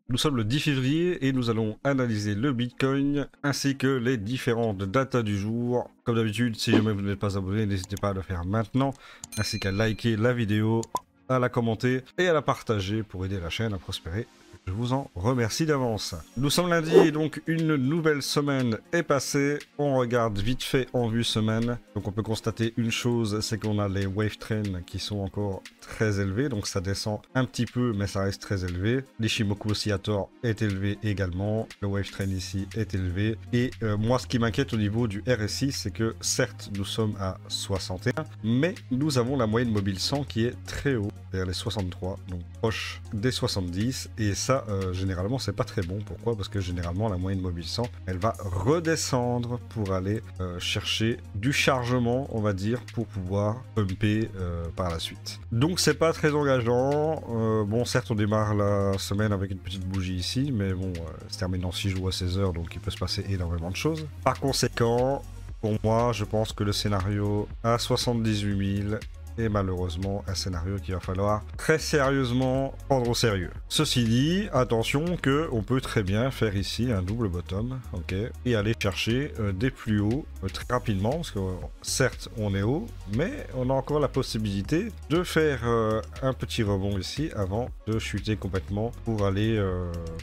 Nous sommes le 10 février et nous allons analyser le Bitcoin ainsi que les différentes datas du jour. Comme d'habitude, si jamais vous n'êtes pas abonné, n'hésitez pas à le faire maintenant, ainsi qu'à liker la vidéo, à la commenter et à la partager pour aider la chaîne à prospérer. Je vous en remercie d'avance. Nous sommes lundi et donc une nouvelle semaine est passée. On regarde vite fait en vue semaine. Donc on peut constater une chose, c'est qu'on a les wave trends qui sont encore très élevés. Donc ça descend un petit peu, mais ça reste très élevé. L'Ichimoku Oscillator est élevé également. Le wave trend ici est élevé. Et moi, ce qui m'inquiète au niveau du RSI, c'est que certes, nous sommes à 61, mais nous avons la moyenne mobile 100 qui est très haut, vers les 63, donc proche des 70. Et ça, généralement, c'est pas très bon. Pourquoi? Parce que généralement, la moyenne mobile 100, elle va redescendre pour aller chercher du chargement, on va dire, pour pouvoir pumper par la suite. Donc, c'est pas très engageant. Bon, certes, on démarre la semaine avec une petite bougie ici, mais bon, se termine en 6 jours à 16 heures, donc il peut se passer énormément de choses. Par conséquent, pour moi, je pense que le scénario à 78 000 est malheureusement un scénario qu'il va falloir très sérieusement prendre au sérieux. Ceci dit, attention que on peut très bien faire ici un double bottom, ok, et aller chercher des plus hauts très rapidement, parce que certes on est haut, mais on a encore la possibilité de faire un petit rebond ici avant de chuter complètement pour aller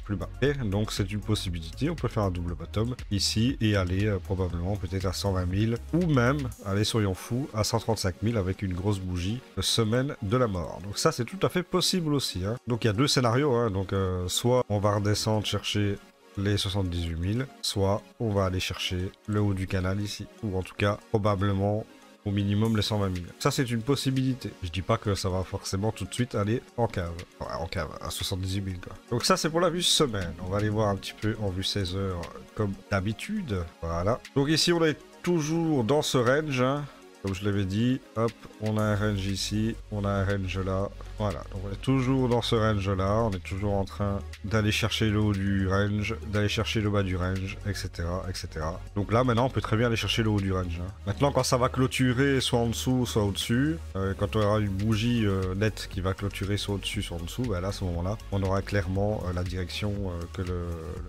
plus bas. Et donc c'est une possibilité, on peut faire un double bottom ici et aller probablement peut-être à 120 000 ou même, allez soyons fous, à 135 000 avec une grosse bougie semaine de la mort. Donc ça c'est tout à fait possible aussi, hein. Donc il y a deux scénarios, hein. Donc soit on va redescendre chercher les 78 000, soit on va aller chercher le haut du canal ici, ou en tout cas probablement au minimum les 120 000. Ça c'est une possibilité. Je dis pas que ça va forcément tout de suite aller en cave. Ouais, en cave, à 78 000 quoi. Donc ça c'est pour la vue semaine. On va aller voir un petit peu en vue 16 heures comme d'habitude. Voilà. Donc ici on est toujours dans ce range, hein. Comme je l'avais dit, hop, on a un range ici, on a un range là, voilà. Donc on est toujours dans ce range là, on est toujours en train d'aller chercher le haut du range, d'aller chercher le bas du range, etc., etc. Donc là maintenant on peut très bien aller chercher le haut du range, hein. Maintenant quand ça va clôturer soit en dessous, soit au-dessus, quand on aura une bougie nette qui va clôturer soit au-dessus, soit en dessous, ben là à ce moment-là, on aura clairement la direction que le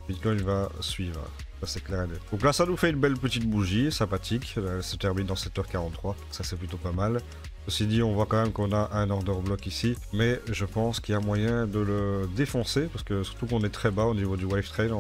Bitcoin va suivre. C'est clair et net. Donc là, ça nous fait une belle petite bougie, sympathique. Elle se termine dans 7h43. Ça, c'est plutôt pas mal. Ceci dit, on voit quand même qu'on a un order block ici, mais je pense qu'il y a moyen de le défoncer, parce que surtout qu'on est très bas au niveau du wave trade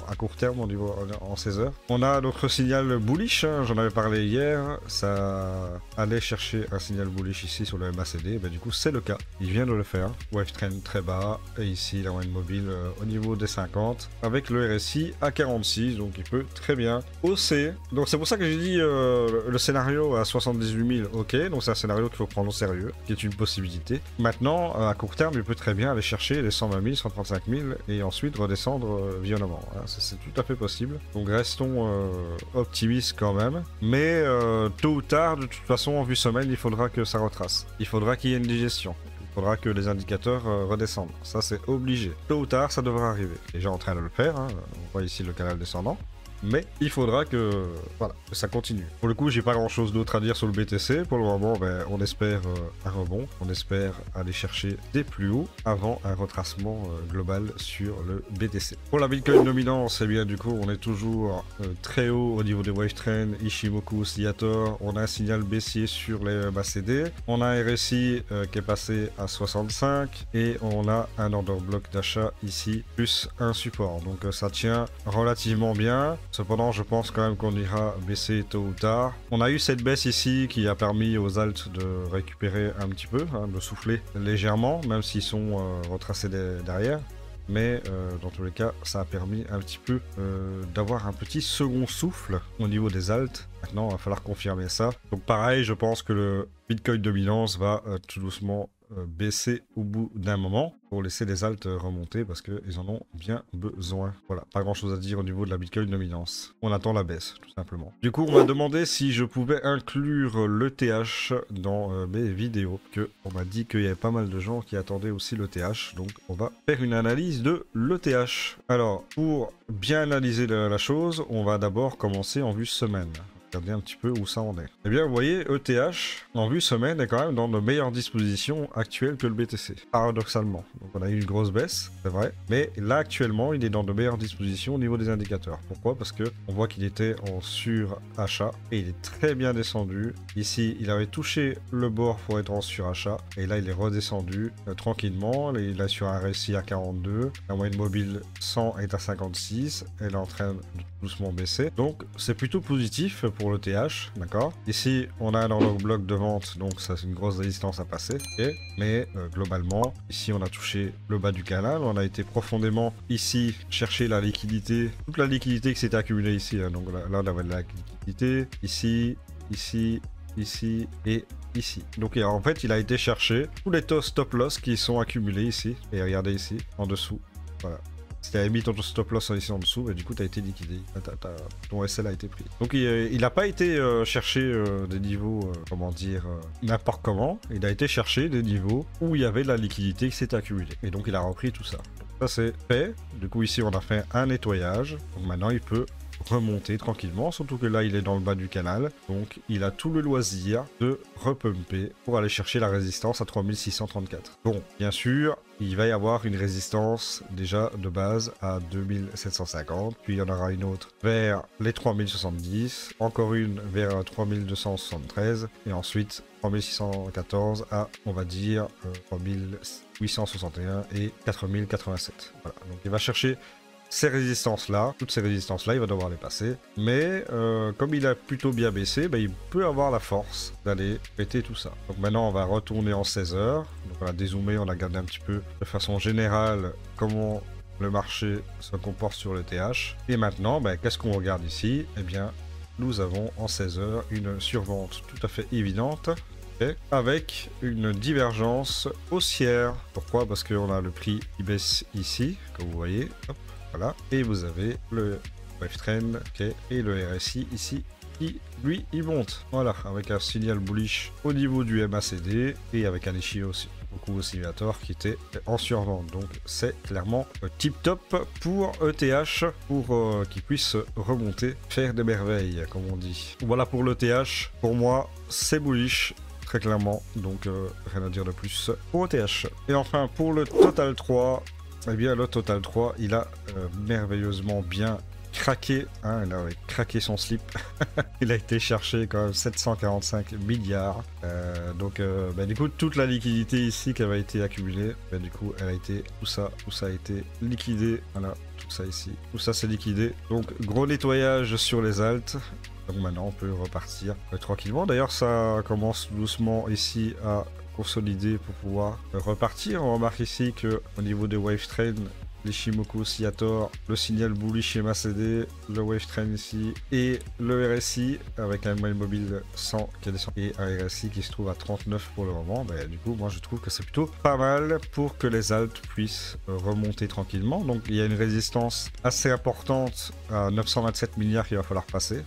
à court terme, au niveau, en 16 heures. On a notre signal bullish, hein, j'en avais parlé hier, ça allait chercher un signal bullish ici sur le MACD, ben, du coup c'est le cas, il vient de le faire. Wave trend très bas, et ici la moyenne mobile au niveau des 50, avec le RSI à 46, donc il peut très bien hausser. Donc c'est pour ça que j'ai dit le scénario à 78 000, ok, donc c'est un scénario qu'il faut prendre au sérieux, qui est une possibilité. Maintenant, à court terme, il peut très bien aller chercher les 120 000, 135 000 et ensuite redescendre violemment. Hein, c'est tout à fait possible. Donc restons optimistes quand même. Mais tôt ou tard, de toute façon, en vue semaine, il faudra que ça retrace. Il faudra qu'il y ait une digestion. Il faudra que les indicateurs redescendent. Ça, c'est obligé. Tôt ou tard, ça devra arriver. Déjà en train de le faire. Hein. On voit ici le canal descendant. Mais il faudra que, voilà, que ça continue. Pour le coup, j'ai pas grand chose d'autre à dire sur le BTC. Pour le moment, ben, on espère un rebond. On espère aller chercher des plus hauts avant un retracement global sur le BTC. Pour la Bitcoin dominance, eh bien, du coup, on est toujours très haut au niveau des wave trends, Ichimoku Oscillator. On a un signal baissier sur les MACD. On a un RSI qui est passé à 65 et on a un order block d'achat ici, plus un support. Donc ça tient relativement bien. Cependant, je pense quand même qu'on ira baisser tôt ou tard. On a eu cette baisse ici qui a permis aux alts de récupérer un petit peu, hein, de souffler légèrement, même s'ils sont retracés derrière. Mais dans tous les cas, ça a permis un petit peu d'avoir un petit second souffle au niveau des alts. Maintenant, il va falloir confirmer ça. Donc pareil, je pense que le Bitcoin dominance va tout doucement baisser au bout d'un moment pour laisser les alts remonter parce qu'ils en ont bien besoin. Voilà, pas grand chose à dire au niveau de la Bitcoin dominance. On attend la baisse, tout simplement. Du coup, on m'a demandé si je pouvais inclure l'ETH dans mes vidéos. On m'a dit qu'il y avait pas mal de gens qui attendaient aussi l'ETH, donc on va faire une analyse de l'ETH. Alors, pour bien analyser la chose, on va d'abord commencer en vue semaine. Regardez un petit peu où ça en est. Eh bien, vous voyez, ETH, en vue semaine, est quand même dans de meilleures dispositions actuelles que le BTC, paradoxalement. Donc on a eu une grosse baisse, c'est vrai, mais là actuellement, il est dans de meilleures dispositions au niveau des indicateurs. Pourquoi? Parce que on voit qu'il était en surachat et il est très bien descendu. Ici, il avait touché le bord pour être en surachat et là, il est redescendu tranquillement. Il est sur un RSI à 42, la moyenne mobile 100 est à 56, elle est en train de doucement baisser. Donc, c'est plutôt positif pour le TH, d'accord? Ici, on a un order bloc de vente, donc ça, c'est une grosse résistance à passer. Okay. Mais globalement, ici, on a touché le bas du canal. On a été profondément ici chercher la liquidité, toute la liquidité qui s'était accumulée ici. Hein. Donc là, on avait de la liquidité ici, ici, ici et ici. Donc en fait, il a été chercher tous les stop loss qui sont accumulés ici. Et regardez ici, en dessous. Voilà. Si tu avais mis ton stop loss ici en dessous, bah, du coup, tu as été liquidé. Ton SL a été pris. Donc il n'a pas été chercher des niveaux, comment dire, n'importe comment. Il a été chercher des niveaux où il y avait de la liquidité qui s'était accumulée. Et donc, il a repris tout ça. Donc, ça, c'est fait. Du coup, ici, on a fait un nettoyage. Donc maintenant, il peut remonter tranquillement, surtout que là il est dans le bas du canal, donc il a tout le loisir de repumper pour aller chercher la résistance à 3634. Bon, bien sûr, il va y avoir une résistance déjà de base à 2750, puis il y en aura une autre vers les 3070, encore une vers 3273, et ensuite 3614 à, on va dire, 3861 et 4087. Voilà, donc il va chercher ces résistances-là, toutes ces résistances-là, il va devoir les passer. Mais comme il a plutôt bien baissé, bah, il peut avoir la force d'aller péter tout ça. Donc maintenant, on va retourner en 16 heures. Donc on a dézoomé, on a regardé un petit peu de façon générale comment le marché se comporte sur le TH. Et maintenant, bah, qu'est-ce qu'on regarde ici? Eh bien, nous avons en 16 heures une survente tout à fait évidente. Avec une divergence haussière. Pourquoi? Parce qu'on a le prix qui baisse ici, comme vous voyez. Hop. Voilà. Et vous avez le wave trend okay, et le RSI ici qui lui il monte. Voilà, avec un signal bullish au niveau du MACD et avec un échiquier aussi. Beaucoup oscillateur qui était en survente. Donc c'est clairement tip top pour ETH pour qu'il puisse remonter, faire des merveilles comme on dit. Voilà pour l'ETH. Pour moi c'est bullish. Très clairement, donc rien à dire de plus pour ETH. Et enfin pour le Total 3, eh bien le Total 3, il a merveilleusement bien craqué, hein, il a craqué son slip. Il a été cherché quand même 745 milliards. Donc du coup toute la liquidité ici qui avait été accumulée, du coup elle a été, tout ça a été liquidé. Voilà, tout ça ici, tout ça c'est liquidé. Donc gros nettoyage sur les alts. Donc maintenant on peut repartir tranquillement. D'ailleurs ça commence doucement ici à consolider pour pouvoir repartir. On remarque ici que au niveau des wave trend, l'Ishimoku oscillator, le signal bullish MACD, le wave trend ici et le RSI avec un moyenne mobile 100 qui est descendu et un RSI qui se trouve à 39 pour le moment. Du coup moi je trouve que c'est plutôt pas mal pour que les alts puissent remonter tranquillement. Donc il y a une résistance assez importante à 927 milliards qu'il va falloir passer.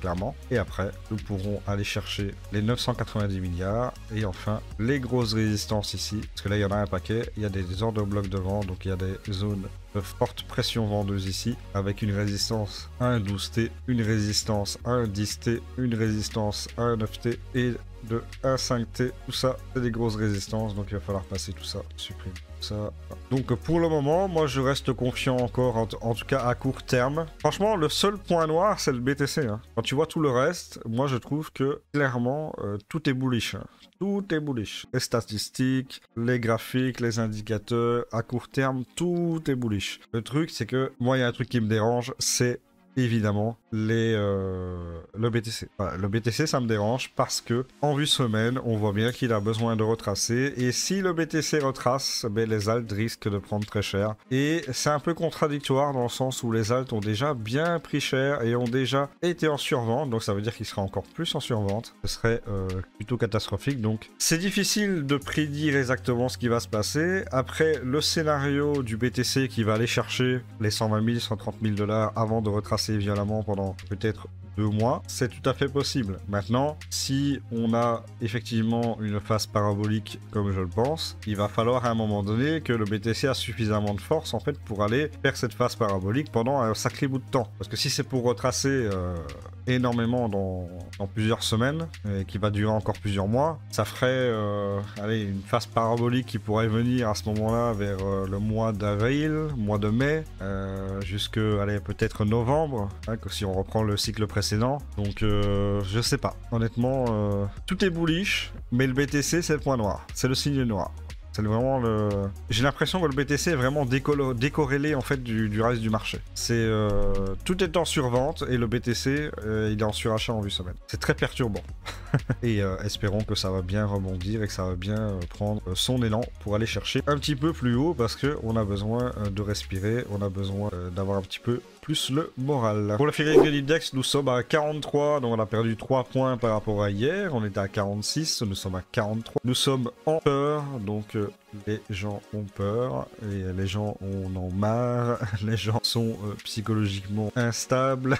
Clairement, et après nous pourrons aller chercher les 990 milliards et enfin les grosses résistances ici, parce que là il y en a un paquet, il y a des ordres blocs de vent, donc il y a des zones de forte pression vendeuse ici, avec une résistance à un 12T, une résistance à un 10T, une résistance à un 9T et de 1,5T, tout ça c'est des grosses résistances, donc il va falloir passer tout ça, supprimer ça. Donc pour le moment, moi je reste confiant encore, en tout cas à court terme. Franchement, le seul point noir c'est le BTC. Hein. Quand tu vois tout le reste, moi je trouve que clairement tout est bullish. Hein. Tout est bullish. Les statistiques, les graphiques, les indicateurs, à court terme, tout est bullish. Le truc c'est que moi il y a un truc qui me dérange, c'est évidemment le BTC. Voilà, le BTC ça me dérange parce que en vue semaine on voit bien qu'il a besoin de retracer et si le BTC retrace, les alts risquent de prendre très cher et c'est un peu contradictoire dans le sens où les alts ont déjà bien pris cher et ont déjà été en survente, donc ça veut dire qu'il sera encore plus en survente. Ce serait plutôt catastrophique, donc c'est difficile de prédire exactement ce qui va se passer. Après le scénario du BTC qui va aller chercher les 120 000 130 000 $ avant de retracer violemment pendant peut-être 2 mois, c'est tout à fait possible. Maintenant, si on a effectivement une phase parabolique comme je le pense, il va falloir à un moment donné que le BTC a suffisamment de force en fait pour aller faire cette phase parabolique pendant un sacré bout de temps. Parce que si c'est pour retracer énormément dans plusieurs semaines et qui va durer encore plusieurs mois. Ça ferait allez, une phase parabolique qui pourrait venir à ce moment-là vers le mois d'avril, mois de mai, jusque allez, peut-être novembre, hein, que si on reprend le cycle précédent. Donc je sais pas. Honnêtement, tout est bullish, mais le BTC c'est le point noir, c'est le signe noir. C'est vraiment le... J'ai l'impression que le BTC est vraiment décorrélé en fait du reste du marché. C'est tout est en survente et le BTC il est en surachat en vue semaine. C'est très perturbant. Et espérons que ça va bien rebondir et que ça va bien prendre son élan pour aller chercher un petit peu plus haut parce que on a besoin de respirer, on a besoin d'avoir un petit peu plus le moral. Pour le Fear Trade Index, nous sommes à 43, donc on a perdu 3 points par rapport à hier. On était à 46, nous sommes à 43. Nous sommes en peur, donc les gens ont peur et les gens en ont marre. Les gens sont psychologiquement instables.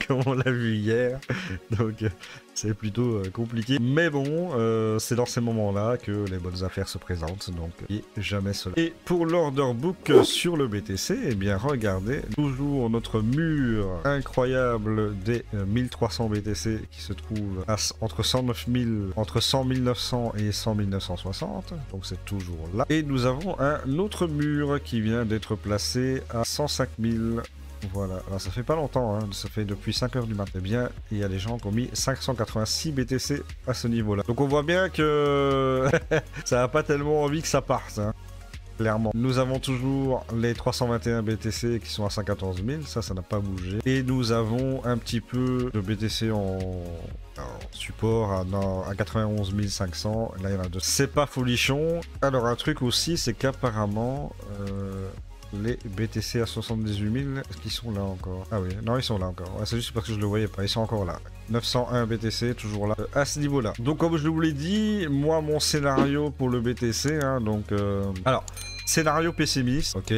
Comme on l'a vu hier, donc c'est plutôt compliqué. Mais bon, c'est dans ces moments-là que les bonnes affaires se présentent, donc et jamais cela. Et pour l'order book sur le BTC, eh bien regardez, toujours notre mur incroyable des 1300 BTC qui se trouve à, entre 100 900 et 100 960, donc c'est toujours là. Et nous avons un autre mur qui vient d'être placé à 105 000. Voilà, alors ça fait pas longtemps, hein. Ça fait depuis 5 heures du matin. Eh bien, il y a des gens qui ont mis 586 BTC à ce niveau-là. Donc on voit bien que ça n'a pas tellement envie que ça parte, hein. Clairement. Nous avons toujours les 321 BTC qui sont à 114 000, ça n'a pas bougé. Et nous avons un petit peu de BTC en support à 91 500. Là, il y en a deux. C'est pas folichon. Alors, un truc aussi, c'est qu'apparemment... les BTC à 78 000, est-ce qu'ils sont là encore? Ah oui, non, ils sont là encore. Ouais, c'est juste parce que je le voyais pas, ils sont encore là. 901 BTC, toujours là, à ce niveau-là. Donc, comme je vous l'ai dit, moi, mon scénario pour le BTC, hein, donc... Alors, scénario pessimiste, ok.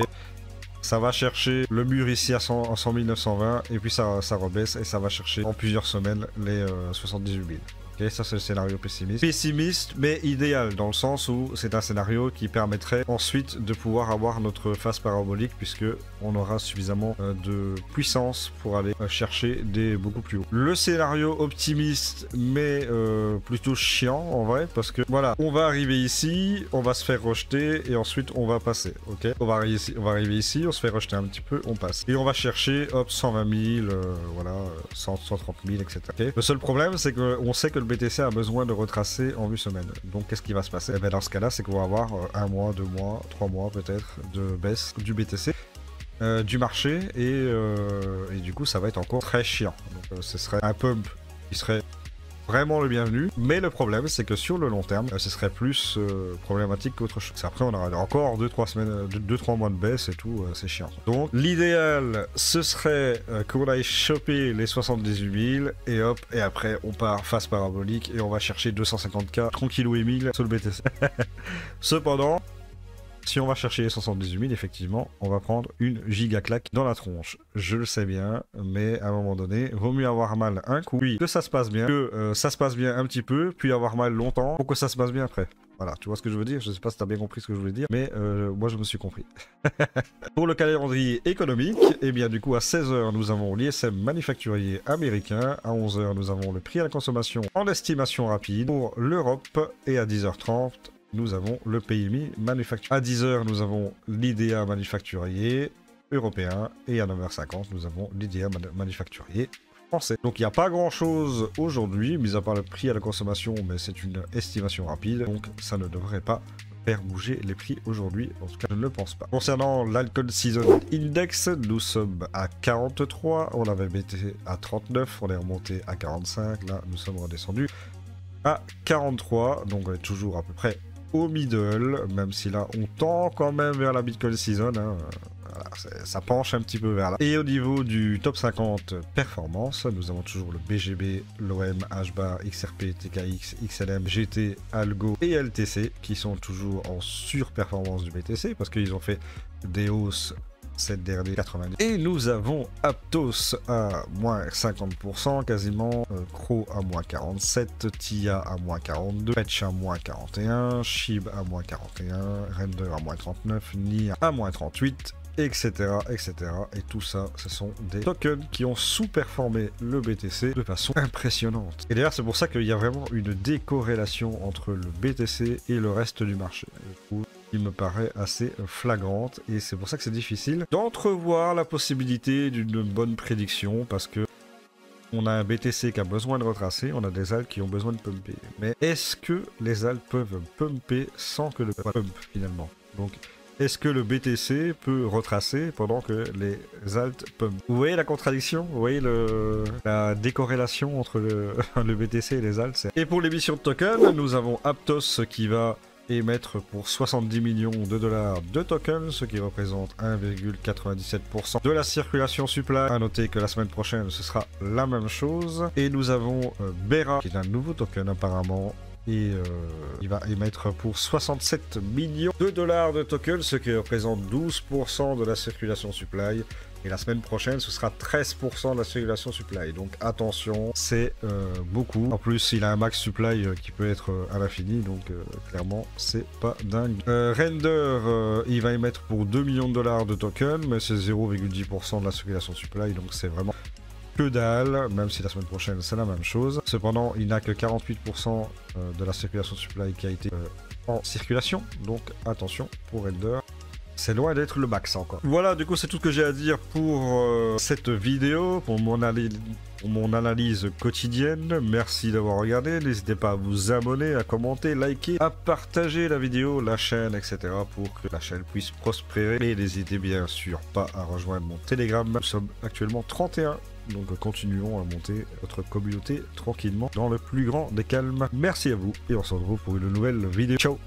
Ça va chercher le mur ici à 100 920, et puis ça rebaisse, et ça va chercher en plusieurs semaines les 78 000. Ok, ça c'est le scénario pessimiste. Pessimiste, mais idéal, dans le sens où c'est un scénario qui permettrait ensuite de pouvoir avoir notre phase parabolique, puisque on aura suffisamment de puissance pour aller chercher des beaucoup plus hauts. Le scénario optimiste, mais plutôt chiant en vrai, parce que voilà, on va arriver ici, on va se faire rejeter, et ensuite on va passer, ok. On va arriver ici, on se fait rejeter un petit peu, on passe. Et on va chercher, hop, 120 000, voilà, 130 000, etc. Okay. Le seul problème, c'est qu'on sait que le BTC a besoin de retracer en vue semaine. Donc qu'est-ce qui va se passer? Eh bien, dans ce cas-là, c'est qu'on va avoir 1 mois, 2 mois, 3 mois peut-être de baisse du BTC, du marché, et du coup ça va être encore très chiant. Donc ce serait un pump qui serait vraiment le bienvenu, mais le problème c'est que sur le long terme ce serait plus problématique qu'autre chose. Après on aura encore 2-3 semaines, 2-3 mois de baisse et tout, c'est chiant. Donc l'idéal ce serait qu'on aille choper les 78 000 et hop, et après on part phase parabolique et on va chercher 250K tranquillou et 1000 sur le BTC. Cependant, si on va chercher les 78 000, effectivement, on va prendre une giga claque dans la tronche. Je le sais bien, mais à un moment donné, vaut mieux avoir mal un coup, puis que ça se passe bien, que ça se passe bien un petit peu, puis avoir mal longtemps pour que ça se passe bien après. Voilà, tu vois ce que je veux dire? Je sais pas si t'as bien compris ce que je voulais dire, mais moi je me suis compris. Pour le calendrier économique, eh bien du coup à 16h nous avons l'ISM manufacturier américain, à 11h nous avons le prix à la consommation en estimation rapide pour l'Europe, et à 10h30 nous avons le PMI manufacturier. À 10h, nous avons l'IDEA manufacturier européen, et à 9h50, nous avons l'IDEA manufacturier français. Donc il n'y a pas grand-chose aujourd'hui, mis à part le prix à la consommation, mais c'est une estimation rapide, donc ça ne devrait pas faire bouger les prix aujourd'hui, en tout cas je ne le pense pas. Concernant l'Alcohol Season Index, nous sommes à 43, on avait été à 39, on est remonté à 45, là nous sommes redescendus à 43, donc on est toujours à peu près au middle, même si là on tend quand même vers la Bitcoin Season, hein. Voilà, ça penche un petit peu vers là. Et au niveau du top 50 performance, nous avons toujours le BGB, l'OM, HBAR, XRP, TKX, XLM, GT, Algo et LTC qui sont toujours en surperformance du BTC parce qu'ils ont fait des hausses cette dernière 90. Et nous avons Aptos à moins 50% quasiment, Crow à moins 47, Tia à moins 42, Fetch à moins 41, Shib à moins 41, Render à moins 39, Nia à moins 38, etc., etc. Et tout ça, ce sont des tokens qui ont sous-performé le BTC de façon impressionnante. Et d'ailleurs, c'est pour ça qu'il y a vraiment une décorrélation entre le BTC et le reste du marché. Il me paraît assez flagrante et c'est pour ça que c'est difficile d'entrevoir la possibilité d'une bonne prédiction parce que on a un BTC qui a besoin de retracer, on a des alts qui ont besoin de pumper. Mais est-ce que les alts peuvent pumper sans que le pump finalement? Donc est-ce que le BTC peut retracer pendant que les alts pump? Vous voyez la contradiction? Vous voyez la décorrélation entre le BTC et les alts? Et pour l'émission de tokens, nous avons Aptos qui va émettre pour 70 millions de dollars de tokens, ce qui représente 1,97% de la circulation supply. À noter que la semaine prochaine, ce sera la même chose. Et nous avons Bera, qui est un nouveau token apparemment, et il va émettre pour 67 millions de dollars de tokens, ce qui représente 12% de la circulation supply. Et la semaine prochaine, ce sera 13% de la circulation supply. Donc attention, c'est beaucoup. En plus, il a un max supply qui peut être à l'infini. Donc clairement, c'est pas dingue. Render, il va émettre pour 2 millions de dollars de tokens. Mais c'est 0,10% de la circulation supply. Donc c'est vraiment que dalle. Même si la semaine prochaine, c'est la même chose. Cependant, il n'a que 48% de la circulation supply qui a été en circulation. Donc attention pour Render. C'est loin d'être le max encore. Voilà, du coup, c'est tout ce que j'ai à dire pour cette vidéo, pour mon analyse quotidienne. Merci d'avoir regardé. N'hésitez pas à vous abonner, à commenter, liker, à partager la vidéo, la chaîne, etc. pour que la chaîne puisse prospérer. Et n'hésitez bien sûr pas à rejoindre mon Telegram. Nous sommes actuellement 31. Donc continuons à monter notre communauté tranquillement dans le plus grand des calmes. Merci à vous et on se retrouve pour une nouvelle vidéo. Ciao!